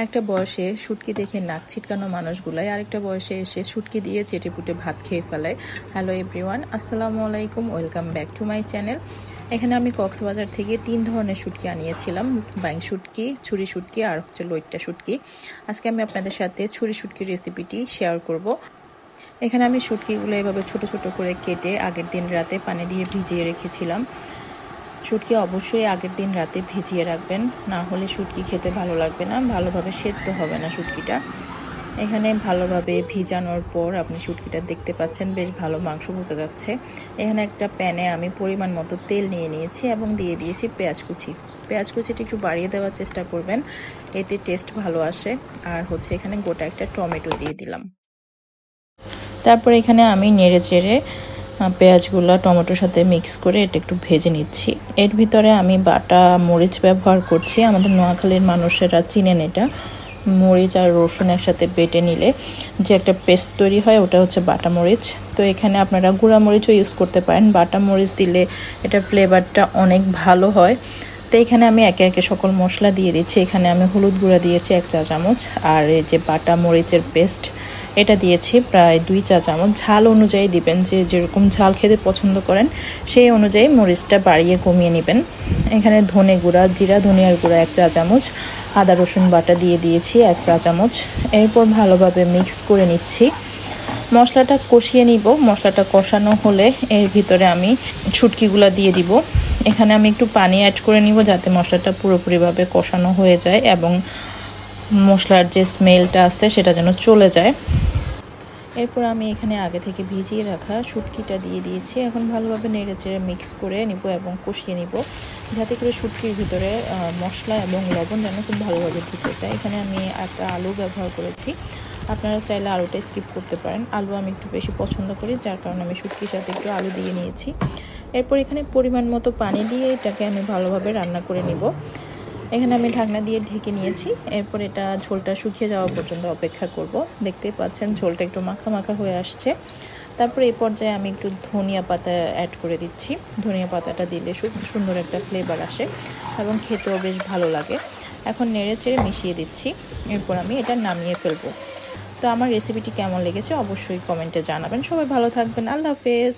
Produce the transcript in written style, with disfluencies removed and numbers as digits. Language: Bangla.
একটা বয়সে শুটকি দেখে নাক ছিটকানো মানুষগুলাই আরেকটা বয়সে এসে শুটকি দিয়ে চেটেপুটে ভাত খেয়ে ফেলায়। হ্যালো এভরিওয়ান, আসসালামু আলাইকুম, welcome back to my channel. এখানে আমি কক্সবাজার থেকে 3 ধরনের শুটকি আনিয়েছিলাম, বাইং শুটকি, ছুরি শুটকি আর হচ্ছে লইট্টা শুটকি। আজকে আমি আপনাদের সাথে ছুরি শুটকির রেসিপিটি শেয়ার করব। এখানে আমি শুটকিগুলো এভাবে ছোট ছোট করে কেটে আগের দিন রাতে পানি দিয়ে ভিজিয়ে রেখেছিলাম। শুটকি অবশ্যই আগের দিন রাতে ভিজিয়ে রাখবেন, না হলে শুটকি খেতে ভালো লাগবে না, ভালোভাবে সেদ্ধ হবে না শুটকিটা। এখানে ভালোভাবে ভিজানোর পর আপনি শুটকিটা দেখতে পাচ্ছেন বেশ ভালো মাংস বোঝা যাচ্ছে। এখানে একটা প্যানে আমি পরিমাণ মতো তেল নিয়ে নিয়েছি এবং দিয়ে দিয়েছি পেঁয়াজ কুচি। পেঁয়াজ কুচিটা একটু বাড়িয়ে দেওয়ার চেষ্টা করবেন, এতে টেস্ট ভালো আসে। আর হচ্ছে এখানে গোটা একটা টমেটো দিয়ে দিলাম। তারপর এখানে আমি নেড়ে চেড়ে পেঁয়াজগুলো টমেটোর সাথে মিক্স করে এটা একটু ভেজে নিচ্ছি। এর ভিতরে আমি বাটা মরিচ ব্যবহার করছি। আমাদের নোয়াখালীর মানুষেরা চিনেন এটা। মরিচ আর রসুন একসাথে বেটে নিলে যে একটা পেস্ট তৈরি হয়, ওটা হচ্ছে বাটা মরিচ। তো এখানে আপনারা গুঁড়া মরিচও ইউজ করতে পারেন, বাটা মরিচ দিলে এটা ফ্লেভারটা অনেক ভালো হয়। তো এখানে আমি একে একে সকল মশলা দিয়ে দিচ্ছি। এখানে আমি হলুদ গুঁড়া দিয়েছি 1 চা চামচ, আর এই যে বাটা মরিচের পেস্ট এটা দিয়েছি প্রায় 2 চা চামচ। ঝাল অনুযায়ী দিবেন, যে যেরকম ঝাল খেতে পছন্দ করেন সেই অনুযায়ী মরিচটা বাড়িয়ে কমিয়ে নেবেন। এখানে ধনে গুঁড়া, জিরা ধনিয়ার গুঁড়া 1 চা চামচ, আদা রসুন বাটা দিয়ে দিয়েছি 1 চা চামচ। এরপর ভালোভাবে মিক্স করে নিচ্ছি। মশলাটা কষিয়ে নিব। মশলাটা কষানো হলে এর ভিতরে আমি শুটকিগুলো দিয়ে দিব। এখানে আমি একটু পানি অ্যাড করে নিব যাতে মশলাটা পুরোপুরিভাবে কষানো হয়ে যায় এবং মশলার যে স্মেলটা আছে সেটা যেন চলে যায়। এরপর আমি এখানে আগে থেকে ভিজিয়ে রাখা শুটকিটা দিয়ে দিয়েছি। এখন ভালোভাবে নেড়ে চেড়ে মিক্স করে নিব এবং কষিয়ে নিব, যাতে করে শুটকির ভিতরে মশলা এবং লবণ যেন খুব ভালোভাবে ঢুকে যায়। এখানে আমি একটা আলু ব্যবহার করেছি, আপনারা চাইলে আলুটা স্কিপ করতে পারেন। আলু আমি একটু বেশি পছন্দ করি, যার কারণে আমি শুটকির সাথে একটু আলু দিয়ে নিয়েছি। এরপর এখানে পরিমাণ মতো পানি দিয়ে এটাকে আমি ভালোভাবে রান্না করে নিব। এখানে আমি ঢাকনা দিয়ে ঢেকে নিয়েছি। এরপর এটা ঝোলটা শুকিয়ে যাওয়া পর্যন্ত অপেক্ষা করব। দেখতেই পাচ্ছেন ঝোলটা একটু মাখা মাখা হয়ে আসছে। তারপর এই পর্যায়ে আমি একটু ধনিয়া পাতা অ্যাড করে দিচ্ছি। ধনিয়া পাতাটা দিলে খুব সুন্দর একটা ফ্লেভার আসে এবং খেতেও বেশ ভালো লাগে। এখন নেড়ে চেড়ে মিশিয়ে দিচ্ছি। এরপর আমি এটা নামিয়ে ফেলবো। তো আমার রেসিপিটি কেমন লেগেছে অবশ্যই কমেন্টে জানাবেন। সবাই ভালো থাকবেন। আল্লাহ হাফেজ।